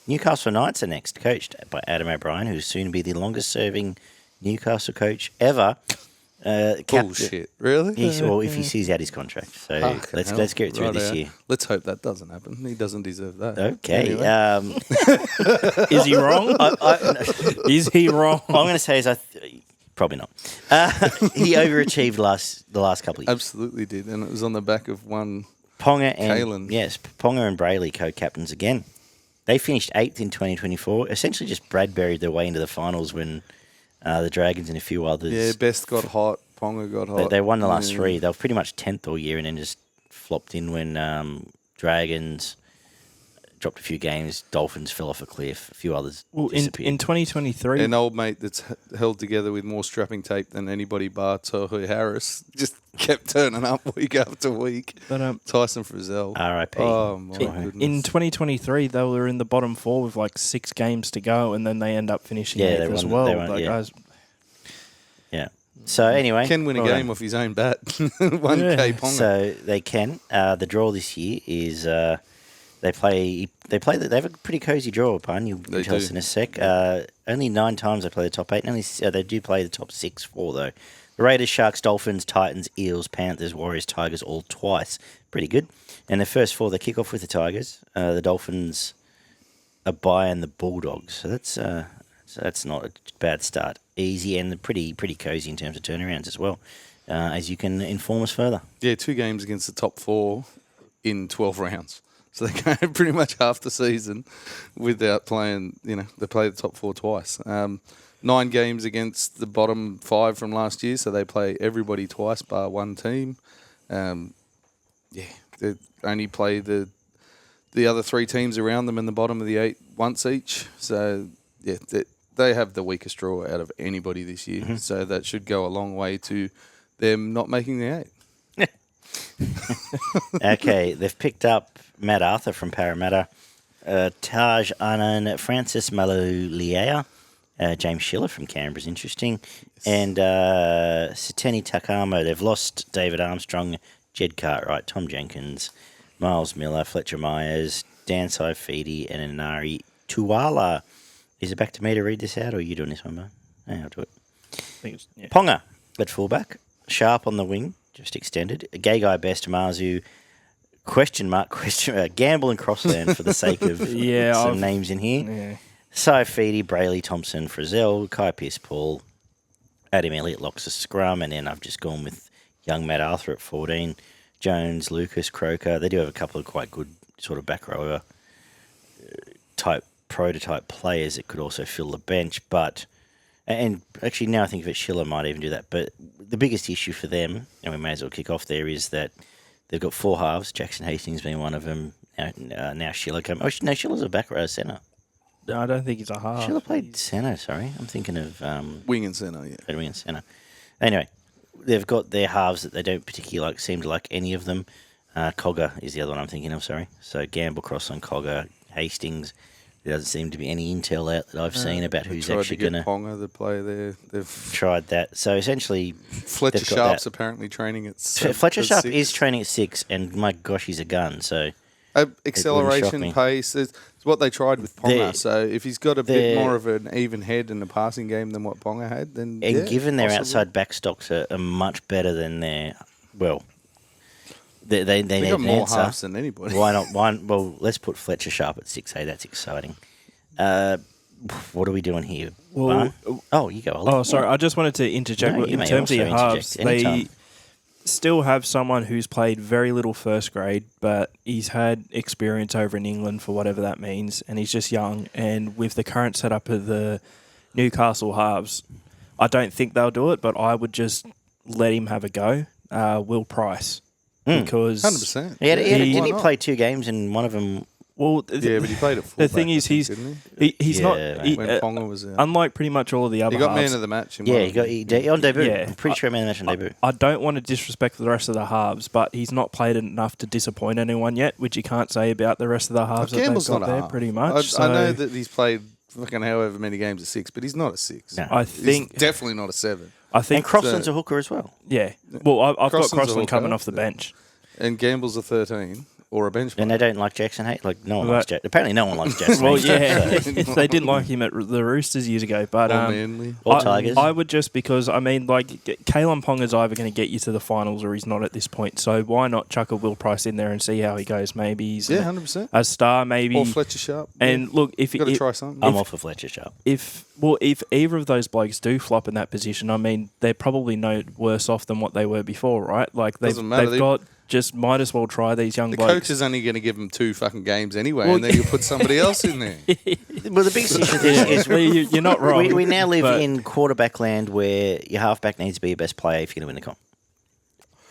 Newcastle Knights are next, coached by Adam O'Brien, who's soon to be the longest-serving Newcastle coach ever. Bullshit. Really? If he sees out his contract. So let's get through this year. Let's hope that doesn't happen. He doesn't deserve that. Okay. Anyway. Is he wrong? Is he wrong? What I'm going to say is probably not. He overachieved the last couple of years. Absolutely did, and it was on the back of one Ponga and Kalen. Yes, Ponga and Brayley co-captains again. They finished 8th in 2024. Essentially, just Bradburied their way into the finals when the Dragons and a few others. Yeah, Best got hot. Ponga got hot. They won the last three. They were pretty much 10th all year, and then just flopped in when Dragons dropped a few games. Dolphins fell off a cliff. A few others disappeared. In 2023... An old mate that's held together with more strapping tape than anybody bar Tohu Harris just kept turning up week after week. But, Tyson Frizzell. R.I.P. Oh, my goodness. In 2023, they were in the bottom four with like 6 games to go, and then they end up finishing 8th as well. Yeah. So anyway, Can win a game off his own bat. 1K Ponga. So they can. The draw this year is they have a pretty cozy draw. Pun, you'll tell us in a sec. Only 9 times they play the top 8. And they do play the top 6 though. The Raiders, Sharks, Dolphins, Titans, Eels, Panthers, Warriors, Tigers, all twice. Pretty good. And the first 4 they kick off with the Tigers, the Dolphins, a bye, and the Bulldogs. So that's not a bad start. Easy and pretty cozy in terms of turnarounds as well, as you can inform us further. Yeah, 2 games against the top 4 in 12 rounds. So they go pretty much half the season without playing, they play the top 4 twice. 9 games against the bottom 5 from last year, so they play everybody twice bar one team. They only play the other 3 teams around them in the bottom of the 8 once each. So, yeah, they have the weakest draw out of anybody this year. Mm-hmm. So that should go a long way to them not making the 8. Okay, they've picked up Matt Arthur from Parramatta, Taj Anand, Francis Malulea, James Schiller from Canberra's interesting, and Sateni Takamo. They've lost David Armstrong, Jed Cartwright, Tom Jenkins, Miles Miller, Fletcher Myers, Dan Saifidi, and Inari Tuala. Is it back to me to read this out, or are you doing this one, Mo? I'll do it. Ponga at fullback, Sharp on the wing, just extended. Gagai Best, Marzu, Gamble and Crossland for the sake of some names in here. Yeah. Saifidi, Brayley, Thompson, Frizzell, Kai Pierce-Paul, Adam Elliott locks a scrum, and then I've just gone with young Matt Arthur at 14, Jones, Lucas, Croker. They do have a couple of quite good sort of back rower type prototype players that could also fill the bench, and actually now I think of it, Schiller might even do that, but the biggest issue for them, and we may as well kick off there, is that they've got 4 halves, Jackson Hastings being one of them, now Schiller came. Oh, no, Schiller's a back row centre. No, I don't think he's a half. Schiller played centre, sorry. I'm thinking of... wing and centre, yeah. Wing and centre. Anyway, they've got their halves that they don't particularly seem to like any of them. Cogger is the other one I'm thinking of, sorry. So Gamble, Cross on Cogger, Hastings. There doesn't seem to be any intel out that I've seen about who's actually going to... Ponga, the player there. They've tried that. So essentially... Fletcher Sharp's apparently training at 6. Fletcher Sharp is training at 6, and my gosh, he's a gun, so... Acceleration, pace, it's what they tried with Ponga. So if he's got a bit more of an even head in the passing game than what Ponga had, then given their outside back stocks are much better than their... Well... They need got an more answer. halves than anybody. Why not? Well, let's put Fletcher Sharp at 6. Hey, that's exciting. What are we doing here? Well, you go. Sorry. I just wanted to interject. No, in terms of your halves, they still have someone who's played very little first grade, but he's had experience over in England for whatever that means, and he's just young. And with the current setup of the Newcastle halves, I don't think they'll do it, but I would just let him have a go. Will Price. Because 100%. Didn't he play 2 games and one of them? Well, but he played at fullback. The thing is, he's when Ponga was out. Unlike pretty much all of the other. He got halves, man of the match. He got on debut. Yeah, I'm pretty sure man of the match on debut. I don't want to disrespect the rest of the halves, but he's not played enough to disappoint anyone yet, which you can't say about the rest of the halves that they've got there. Pretty much. I know that he's played fucking however many games at 6, but he's not a 6. No. I think he's definitely not a 7. I think and Crossland's a hooker as well. Yeah. Well, I've got Crossland coming off the bench. And Gamble's a 13. or a bench player. And they don't like Jackson Hayes. Like no one likes Jackson. Apparently, no one likes Jackson. Well, Hayes. yeah, they didn't like him at the Roosters years ago, but Or Manly. Or Tigers. I would just because Kalen Ponga's either going to get you to the finals or he's not at this point. So why not chuck a Will Price in there and see how he goes? Maybe he's 100%. a star, maybe. Or Fletcher Sharp. And look, if got to try something. I'm all for Fletcher Sharp. If either of those blokes do flop in that position, I mean, they're probably no worse off than what they were before, right? Like they've got just might as well try these young blokes. The coach is only going to give them 2 fucking games anyway, and then you put somebody else in there. Well, the biggest issue is you're not wrong. We now live in quarterback land where your halfback needs to be your best player if you're going to win the comp.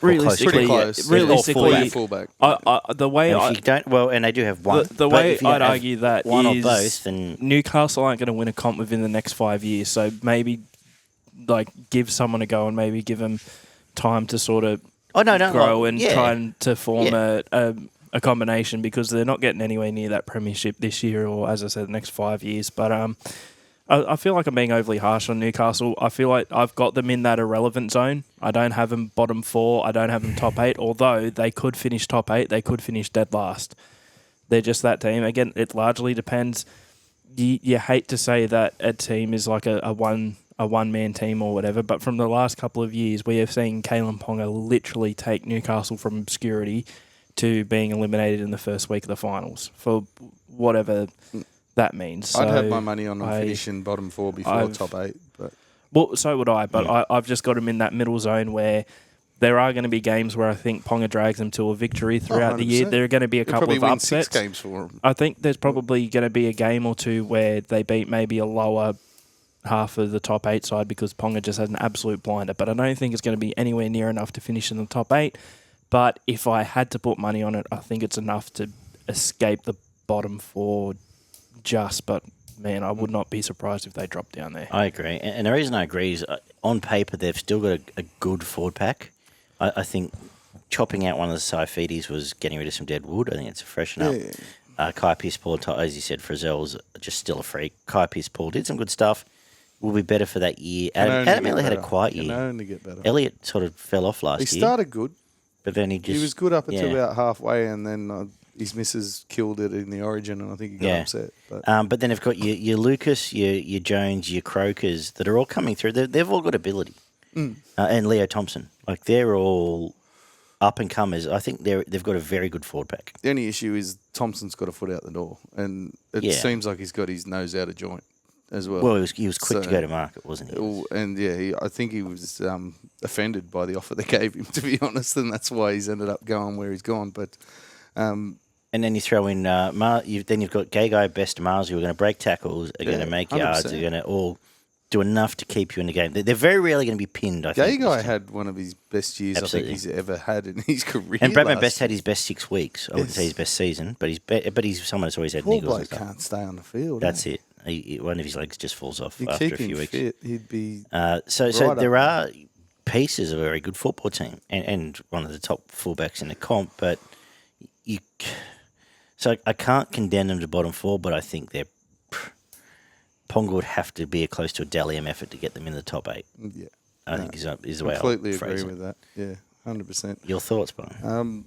Realistically, Or fullback. The way if you don't, well, and they do have one. The way I'd argue that one is or both, then Newcastle aren't going to win a comp within the next 5 years. So maybe give someone a go and maybe give them time to sort of grow and try to form a combination because they're not getting anywhere near that premiership this year or, as I said, the next 5 years. But I feel like I'm being overly harsh on Newcastle. I feel like I've got them in that irrelevant zone. I don't have them bottom 4. I don't have them top 8, although they could finish top 8. They could finish dead last. They're just that team. Again, it largely depends. You hate to say that a team is like a one-man team or whatever, but from the last couple of years, we have seen Kalen Ponga literally take Newcastle from obscurity to being eliminated in the first week of the finals for whatever that means. I'd have my money on finishing bottom 4 before top 8. But well, so would I, but I've just got him in that middle zone where there are going to be games where I think Ponga drags them to a victory throughout the year. There are going to be a couple of upsets. 6 games for him. I think there's probably going to be a game or two where they beat maybe a lower half of the top 8 side because Ponga just has an absolute blinder. But I don't think it's going to be anywhere near enough to finish in the top 8. But if I had to put money on it, I think it's enough to escape the bottom 4 but man, I would not be surprised if they drop down there. I agree. And the reason I agree is on paper they've still got a good forward pack. I think chopping out one of the Saifidis was getting rid of some dead wood. I think it's a freshen up. Yeah. Kai Pearce-Paul, as you said, Frizzell's just still a freak. Kai Pearce-Paul did some good stuff. Will be better for that year. Adam Elliott had a quiet year. Can only get better. Elliott sort of fell off last year. He started good. But then he was good up until about halfway, and then his missus killed it in the Origin, and I think he got upset. But then they've got your Lucas, your Jones, your Crokers that are all coming through. They've all got ability. And Leo Thompson. Like, they're all up-and-comers. I think they've got a very good forward pack. The only issue is Thompson's got a foot out the door, and it seems like he's got his nose out of joint as well. Well, he was quick to go to market, wasn't he? And, I think he was offended by the offer they gave him, to be honest, and that's why he's ended up going where he's gone. But... and then you throw in then you've got Gagai, Best, Mars, who are going to break tackles, are going to make 100%. Yards, are going to all do enough to keep you in the game. They're very rarely going to be pinned, I think. Gagai had one of his best years I think he's ever had in his career. And Bradman Best had his best 6 weeks. I wouldn't say his best season, but he's someone that's always had niggles. Poor bloke can't stay on the field. That's it. One of his legs just falls off after a few weeks. Fit, he'd be so there are pieces of a very good football team and one of the top fullbacks in the comp, but so I can't condemn them to bottom 4, but I think Ponga would have to be close to a Dalian effort to get them in the top 8. Yeah, I think is the way I completely agree with that. Yeah, 100%. Your thoughts, Brian?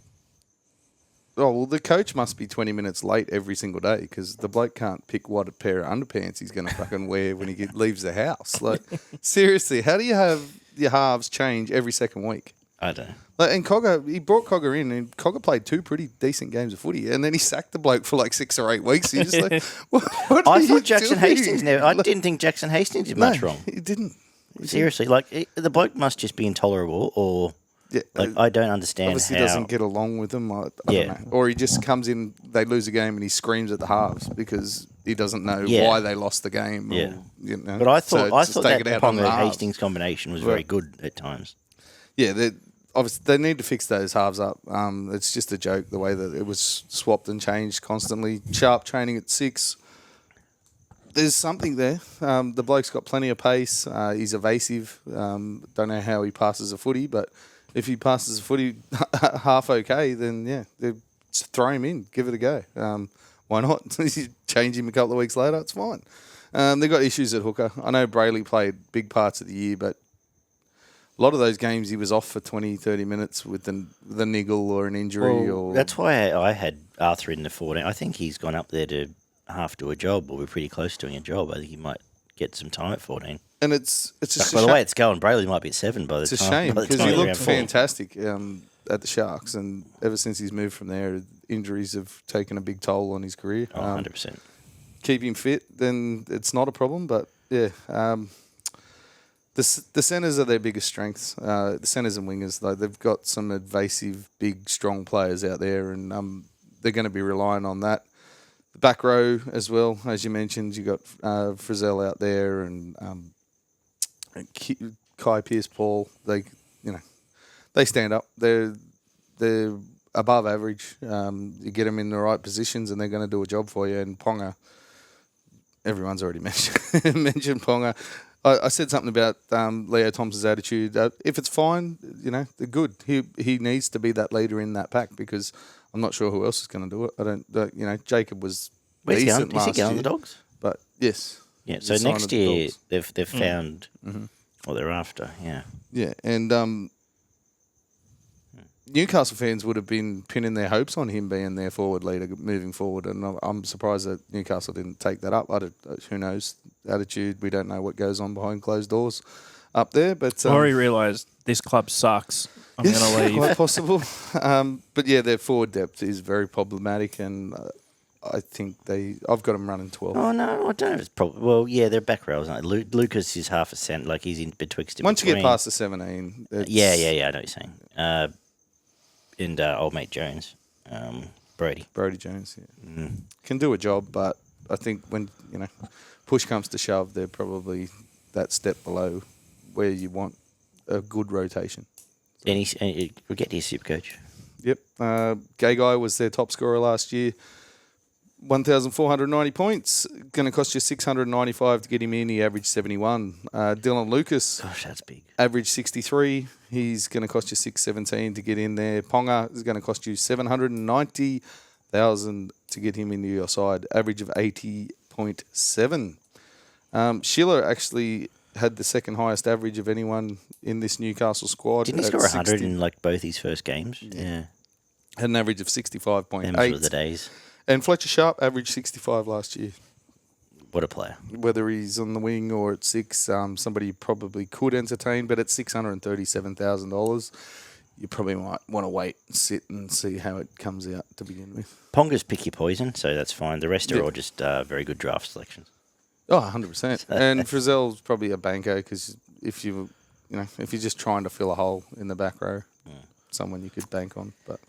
The coach must be 20 minutes late every single day because the bloke can't pick what a pair of underpants he's going to fucking wear when he leaves the house. Like, seriously, how do you have your halves change every second week? I don't know. And Cogger, he brought Cogger in, and Cogger played 2 pretty decent games of footy, and then he sacked the bloke for like 6 or 8 weeks. He just like, what I thought Jackson Hastings I didn't think Jackson Hastings did much wrong. He didn't. Seriously, the bloke must just be intolerable, or I don't understand. Obviously, doesn't get along with them. I don't know. Or he just comes in, they lose a game, and he screams at the halves because he doesn't know why they lost the game. Yeah. Or, but I thought that Ponga Hastings combination was very good at times. Yeah, obviously they need to fix those halves up. It's just a joke the way that it was swapped and changed constantly. Sharp training at 6. There's something there. The bloke's got plenty of pace. He's evasive. Don't know how he passes a footy, but if he passes a footy half okay, then just throw him in, give it a go. Why not? Change him a couple of weeks later, it's fine. They've got issues at hooker. I know Brayley played big parts of the year, but a lot of those games he was off for 20, 30 minutes with the niggle or an injury. Well, or that's why I had Arthur in the 14. I think he's gone up there to half do a job, or we're pretty close to doing a job. I think he might get some time at 14. And it's just By the way it's going, Brayley might be at 7 by the time. It's a shame by the because time he we're looked around 4. fantastic at the Sharks, and ever since he's moved from there, injuries have taken a big toll on his career. Oh, 100%. Keep him fit, then it's not a problem. But yeah, the centres are their biggest strengths. The centres and wingers, though, they've got some evasive, big, strong players out there, and they're going to be relying on that. The back row as well, as you mentioned, you got Frizzell out there, and Kai Pearce-Paul. They stand up. They're above average. You get them in the right positions, and they're going to do a job for you. And Ponga, everyone's already mentioned Ponga. I said something about Leo Thompson's attitude. If it's fine, they're good. He needs to be that leader in that pack, because I'm not sure who else is going to do it. I don't. Jacob was decent last year. Is he going the Dogs? But yes. Yeah. So next year they've found what they're after. Yeah. Yeah, and Newcastle fans would have been pinning their hopes on him being their forward leader moving forward, and I'm surprised that Newcastle didn't take that up. Who knows? Attitude, we don't know what goes on behind closed doors up there. But Laurie realised this club sucks. I'm going to leave. Quite possible. But yeah, their forward depth is very problematic, and I think I've got them running 12. Oh, no, I don't know if it's probably... Well, yeah, their back row. Lucas is half a cent, like he's in betwixt. Once you get past the 17... Yeah, I know what you're saying. And old mate Jones, Brody Jones, yeah. Can do a job, but I think when push comes to shove, they're probably that step below where you want a good rotation. And we'll get to your super coach. Yep, Gay Guy was their top scorer last year. 1,490 points. Going to cost you 695 to get him in. He averaged 71. Dylan Lucas. Gosh, that's big. Averaged 63. He's going to cost you 617 to get in there. Ponga is going to cost you 790,000 to get him into your side. Average of 80.7. Schiller actually had the second highest average of anyone in this Newcastle squad. Didn't he score 100 in both his first games? Yeah. Had an average of 65.8. Those were the days. And Fletcher Sharp averaged 65 last year. What a player. Whether he's on the wing or at 6, somebody you probably could entertain, but at $637,000, you probably might want to wait and sit and see how it comes out to begin with. Ponga's pick your poison, so that's fine. The rest are all just very good draft selections. Oh, 100%. And Frizzell's probably a banker, because if you're just trying to fill a hole in the back row, someone you could bank on. But